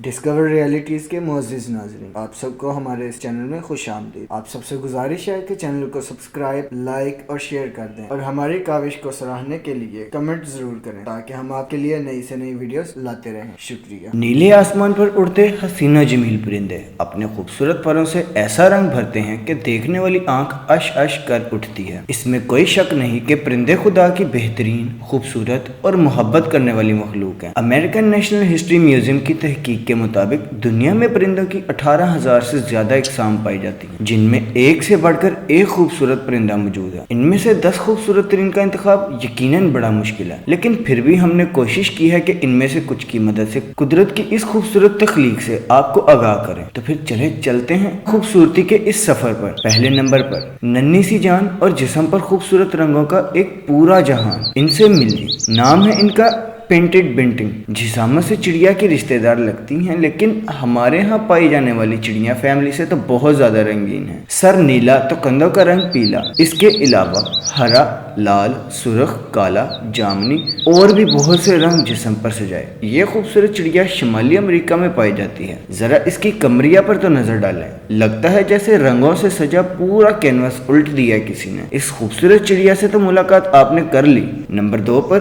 Discover realities کے معزز ناظرین، آپ سب کو ہمارے اس چینل میں خوش آمدید۔ آپ سب سے گزارش ہے کہ چینل کو سبسکرائب، لائک اور شیئر کر دیں، اور ہماری کاوش کو سراہنے کے لیے کمنٹ ضرور کریں تاکہ ہم آپ کے لیے نئی سے نئی ویڈیوز لاتے رہیں۔ شکریہ۔ نیلے آسمان پر اڑتے حسینہ جمیل پرندے اپنے خوبصورت پروں سے ایسا رنگ بھرتے ہیں کہ دیکھنے والی آنکھ اش اش کر اٹھتی ہے۔ اس میں کوئی شک نہیں کہ پرندے خدا کی بہترین، خوبصورت اور محبت کرنے والی مخلوق ہیں۔ امریکن نیشنل ہسٹری میوزیم کی تحقیق کے مطابق دنیا میں پرندوں کی 18,000 سے زیادہ اقسام پائی جاتی ہیں، جن میں ایک سے بڑھ کر ایک خوبصورت پرندہ موجود ہے۔ ان میں سے 10 خوبصورت ترین کا انتخاب یقیناً بڑا مشکل ہے، لیکن پھر بھی ہم نے کوشش کی ہے کہ ان میں سے کچھ کی مدد سے قدرت کی اس خوبصورت تخلیق سے آپ کو آگاہ کریں۔ تو پھر چلتے ہیں خوبصورتی کے اس سفر پر۔ پہلے نمبر پر ننھی سی جان اور جسم پر خوبصورت رنگوں کا ایک پورا جہان، ان سے ملیے۔ نام ہے ان کا پینٹڈ بنٹنگ۔ جسامت سے چڑیا کی رشتہ دار لگتی ہیں، لیکن ہمارے ہاں پائی جانے والی چڑیا فیملی سے تو بہت زیادہ رنگین ہے۔ سر نیلا تو کندھوں کا رنگ پیلا، اس کے علاوہ ہرا، لال، سرخ، کالا، جامنی اور بھی بہت سے رنگ جسم پر سجائے۔ یہ خوبصورت چڑیا شمالی امریکہ میں پائی جاتی ہے۔ ذرا اس کی کمریہ پر تو نظر ڈالیں، لگتا ہے جیسے رنگوں سے سجا پورا کینوس الٹ دیا ہے کسی نے۔ اس خوبصورت چڑیا سے تو ملاقات آپ نے کر لی۔ نمبر 2 پر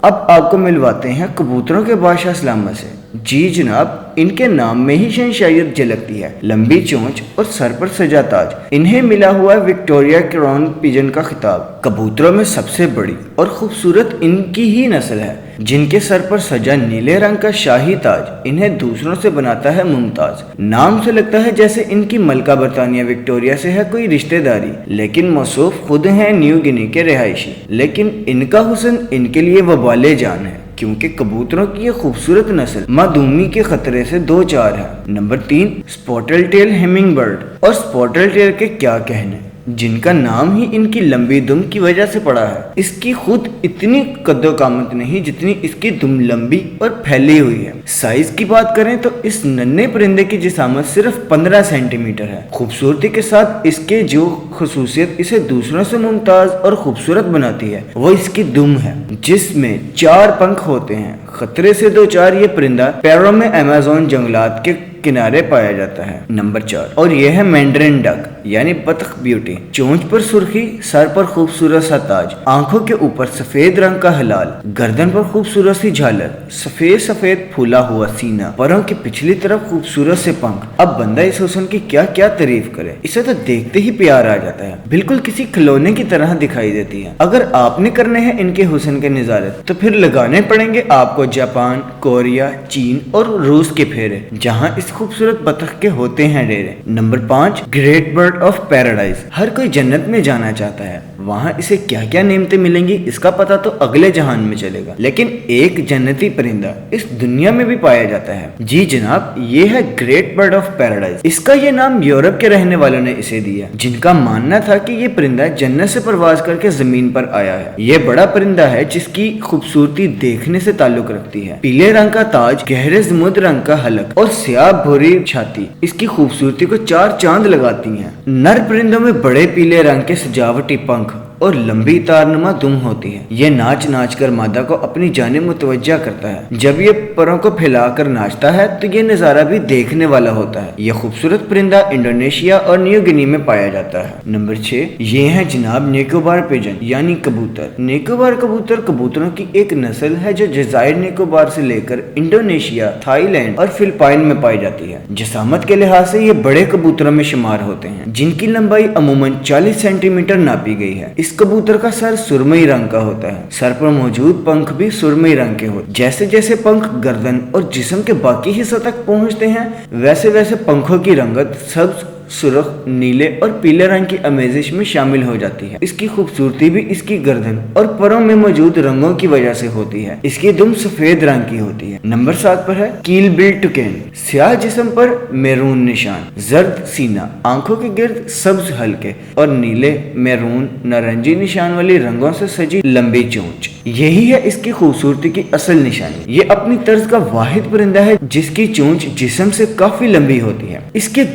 اب آپ کو ملواتے ہیں کبوتروں کے بادشاہ سلامت سے۔ جی جناب، ان کے نام میں ہی شہنشاہیت جھلکتی ہے۔ لمبی چونچ اور سر پر سجا تاج، انہیں ملا ہوا ہے وکٹوریا کراؤن پیجن کا خطاب۔ کبوتروں میں سب سے بڑی اور خوبصورت ان کی ہی نسل ہے، جن کے سر پر سجا نیلے رنگ کا شاہی تاج انہیں دوسروں سے بناتا ہے ممتاز۔ نام سے لگتا ہے جیسے ان کی ملکہ برطانیہ وکٹوریا سے ہے کوئی رشتہ داری، لیکن موصوف خود ہیں نیو گنی کے رہائشی۔ لیکن ان کا حسن ان کے لیے وبال جان ہے، کیونکہ کبوتروں کی یہ خوبصورت نسل معدومی کے خطرے سے دو چار ہے۔ Number 3، spatuletail hummingbird. اور سپوٹل ٹیل کے کیا کہنے، جن کا نام ہی ان کی لمبی دم کی وجہ سے پڑا ہے۔ اس کی خود اتنی قد و قامت نہیں جتنی اس کی دم لمبی اور پھیلی ہوئی ہے۔ سائز کی بات کریں تو اس ننھے پرندے کی جسامت صرف 15 سینٹی میٹر ہے۔ خوبصورتی کے ساتھ اس کے جو خصوصیت اسے دوسروں سے ممتاز اور خوبصورت بناتی ہے وہ اس کی دم ہے، جس میں 4 پنکھ ہوتے ہیں۔ خطرے سے دو چار یہ پرندہ پیرو میں ایمیزون جنگلات کے کنارے پایا جاتا ہے۔ نمبر 4، اور یہ ہے مینڈرن ڈک یعنی بطخ بیوٹی۔ چونچ پر سرخی، سر پر خوبصورت سا تاج، آنکھوں کے اوپر سفید رنگ کا ہلال، گردن پر خوبصورت سی جھالر، سفید پھولا ہوا سینہ، پروں کی پچھلی طرف خوبصورت سے پنکھ۔ اب بندہ اس حسن کی کیا کیا تعریف کرے، اسے تو دیکھتے ہی پیار آ جاتا ہے، بالکل کسی کھلونے کی طرح دکھائی دیتی ہے۔ اگر آپ نے کرنے ہیں ان کے حسن کے نظارے تو پھر لگانے پڑیں گے آپ کو جاپان، کوریا، چین اور روس کے پھیرے، جہاں اس خوبصورت بطخ کے ہوتے ہیں ڈیرے۔ Number 5، great bird of paradise. ہر کوئی جنت میں جانا چاہتا ہے، وہاں اسے کیا کیا نعمتیں ملیں گی اس کا پتہ تو اگلے جہان میں چلے گا، لیکن ایک جنتی پرندہ اس دنیا میں بھی پایا جاتا ہے۔ جی جناب، یہ ہے گریٹ برڈ آف پیراڈائز۔ اس کا یہ نام یورپ کے رہنے والوں نے اسے دیا، جن کا ماننا تھا کہ یہ پرندہ جنت سے پرواز کر کے زمین پر آیا ہے۔ یہ بڑا پرندہ ہے جس کی خوبصورتی دیکھنے سے تعلق رکھتی ہے۔ پیلے رنگ کا تاج، گہرے زمرد رنگ کا حلق اور سیاہ بھوری چھاتی اس کی خوبصورتی کو 4 چاند لگاتی ہیں۔ نر پرندوں میں بڑے پیلے رنگ کے سجاوٹی پنکھ اور لمبی تارنما دم ہوتی ہے۔ یہ ناچ ناچ کر مادہ کو اپنی جانب متوجہ کرتا ہے۔ جب یہ پروں کو پھیلا کر ناچتا ہے تو یہ نظارہ بھی دیکھنے والا ہوتا ہے۔ یہ خوبصورت پرندہ انڈونیشیا اور نیو گنی میں پایا جاتا ہے۔ نمبر 6، یہ ہے جناب نیکوبار پیجن یعنی کبوتر۔ نیکوبار کبوتر کبوتروں کی ایک نسل ہے جو جزائر نیکوبار سے لے کر انڈونیشیا، تھائی لینڈ اور فلپائن میں پائی جاتی ہے۔ جسامت کے لحاظ سے یہ بڑے کبوتروں میں شمار ہوتے ہیں، جن کی لمبائی عموماً 40 سینٹی میٹر ناپی گئی ہے۔ اس کبوتر کا سر سرمئی رنگ کا ہوتا ہے۔ سر پر موجود پنکھ بھی سرمئی رنگ کے ہوتے ہیں۔ جیسے جیسے پنکھ گردن اور جسم کے باقی حصوں تک پہنچتے ہیں، ویسے ویسے پنکھوں کی رنگت سبز، سرخ، نیلے اور پیلے رنگ کی آمیزش میں شامل ہو جاتی ہے۔ اس کی خوبصورتی بھی اس کی گردن اور پروں میں موجود رنگوں کی وجہ سے ہوتی ہے۔ اس کی دم سفید رنگ کی ہوتی ہے۔ نمبر 7 پر ہے کیل بل ٹکین۔ سیاہ جسم پر میرون نشان، زرد سینہ، آنکھوں کے گرد سبز حلقے اور نیلے، میرون، نارنجی نشان والی رنگوں سے سجی لمبی چونچ۔ یہی ہے اس کی خوبصورتی کی اصل نشانی۔ یہ اپنی طرز کا واحد پرندہ ہے جس کی چونچ جسم سے کافی لمبی ہوتی ہے۔ اس کے